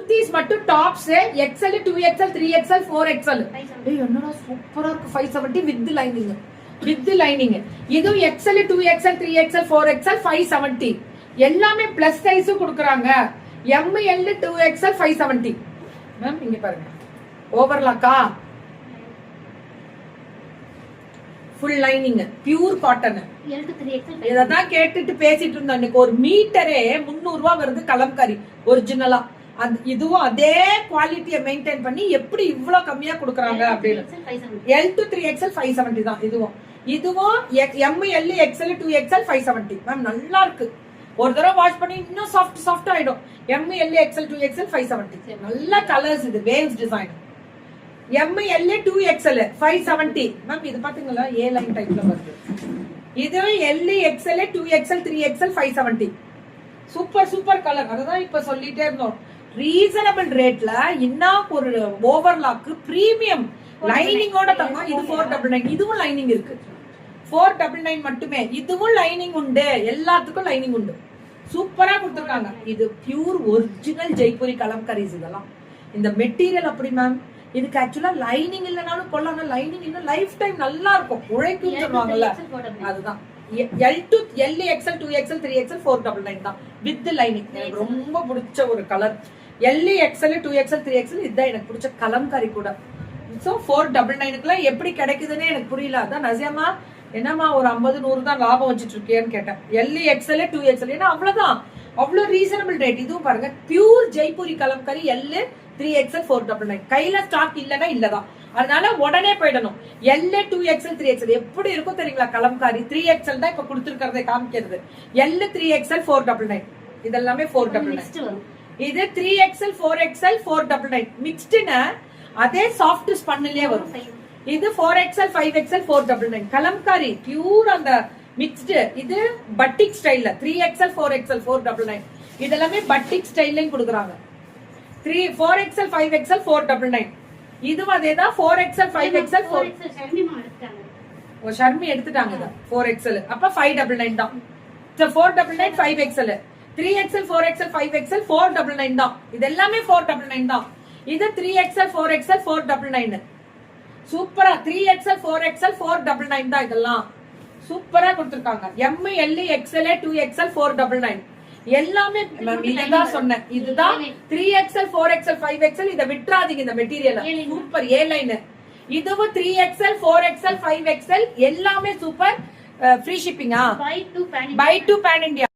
குர்த்திஸ் மட்டும் tops XL 2XL 3XL 4XL. என்னடா சூப்பரா இருக்கு. 570 வித் லைனிங். With lining. இது XL 2XL 3XL 4XL 570. எல்லாமே பிளஸ் சைஸும் கொடுக்குறாங்க. ML 2XL 570. மேம் இங்க பாருங்க. ஓவர்லாக்கா ஃபுல் லைனிங் பியூர் காட்டன். இததான் கேட்டுட்டு பேசிட்டு இருந்தோம். இன்னைக்கு ஒரு மீட்டரே 300 ரூபாய் வருது கலம்காரி ஒரிஜினலா. இதுவும் அதே குவாலிட்டியை மெயின்டைன் பண்ணி எப்படி இவ்வளவு கம்மியா கொடுக்குறாங்க அப்படின்னு. L to 3XL 570 தான் இதுவும். இதுவும் ML XL 2XL 570. மேம் நல்லா இருக்கு. ஒரு தடவை வாஷ் பண்ணி இன்னும் சாஃப்ட் ஆயிடும். ML XL 2XL 570. நல்ல கலர்ஸ். இது waves design. ML 2XL 570. Ma'am இது பாத்தீங்களா ஏ லைன் டைப்ல வருது. இது L XL 2XL 3XL 570. Super colour. அதுதான் இப்ப சொல்லிட்டே இருந்தோம். ரீசனபிள் ரேட்ல இன்னும் ஒரு ஓவர்லாக் பிரீமியம் லைனிங்கோட தங்க. இது 499. இதுவும் லைனிங் இருக்கு. 499 மட்டுமே. இதுவும் லைனிங் உண்டு. எல்லாத்துக்கும் லைனிங் உண்டு. சூப்பரா கொடுத்துருக்காங்க. இது பியூர் ஒரிஜினல் ஜெய்ப்பூரி கலம்காரிஸ். இதெல்லாம் இந்த மெட்டீரியல் அப்படி மேம். இதுக்கு ஆக்சுவலா லைனிங் இல்லனாலும் கொள்ளாங்க. லைனிங் இன்னும் லைஃப் டைம் நல்லா இருக்கும். உழைக்கும் சொல்லுவாங்கல்ல, அதுதான். L to L XL 2XL 3XL 499 தான் வித் லைனிங். எனக்கு ரொம்ப பிடிச்ச ஒரு colour. L XL 2XL 3XL இதுதான் எனக்கு பிடிச்ச கலம்காரி கூட. சோ 499க்குலாம் எப்படி கிடைக்குதுன்னு எனக்கு புரியல. அதான் நசியாமா என்னமா ஒரு 50-100 தான் லாபம் வச்சிட்டு இருக்கேன்னு கேட்டேன். L XL 2XL ஏன்னா அவ்வளவுதான். அவ்வளவு ரீசனபிள் ரேட். இதுவும் பாருங்க pure Jaipuri Kalamkari. L 3XL 499. கையில ஸ்டாக் இல்லனா இல்லதான். அதனால உடனே போயிடணும். L 2XL 3XL எப்படி இருக்கும் தெரியுங்களா கலம்காரி. 3XL தான் இப்ப கொடுத்திருக்கிறதை காமிக்கிறது. L 3XL 499. இதெல்லாமே 499. இது 3XL 4XL 499 மிக்ஸ்டுனா அதே சாஃப்ட் ஸ்பன்னிலே வரும். இது 4XL 5XL 499 கலம்காரி பியூர் அந்த மிக்ஸ்டு. இது பட்டிக் ஸ்டைல்ல 3XL 4XL 499. இதெல்லாமே பட்டிக் ஸ்டைல்லயும் கொடுக்குறாங்க. 4XL 5XL 499. இதுவும் அதேதான் 4XL 5XL 4. ஷர்மி எடுத்துட்டாங்க 4XL. அப்ப 599 தான். 499 5XL 3XL 4XL 5XL 499 தான். இது எல்லாமே 499 தான். இது 3XL 4XL 499. சூப்பரா 3XL 4XL 499 தான். இதெல்லாம் சூப்பரா கொடுத்திருக்காங்க. ML XL 2XL 499 எல்லாமே இதுதான் சொன்னேன். இதுதான் 3XL 4XL 5XL. இத விட்டுறாதீங்க இந்த மெட்டீரியல். சூப்பர் ஏ லைன். இதுவும் 3XL 4XL 5XL எல்லாமே சூப்பர். ஃப்ரீ ஷிப்பிங்கா? பை டு பேன் இந்தியா.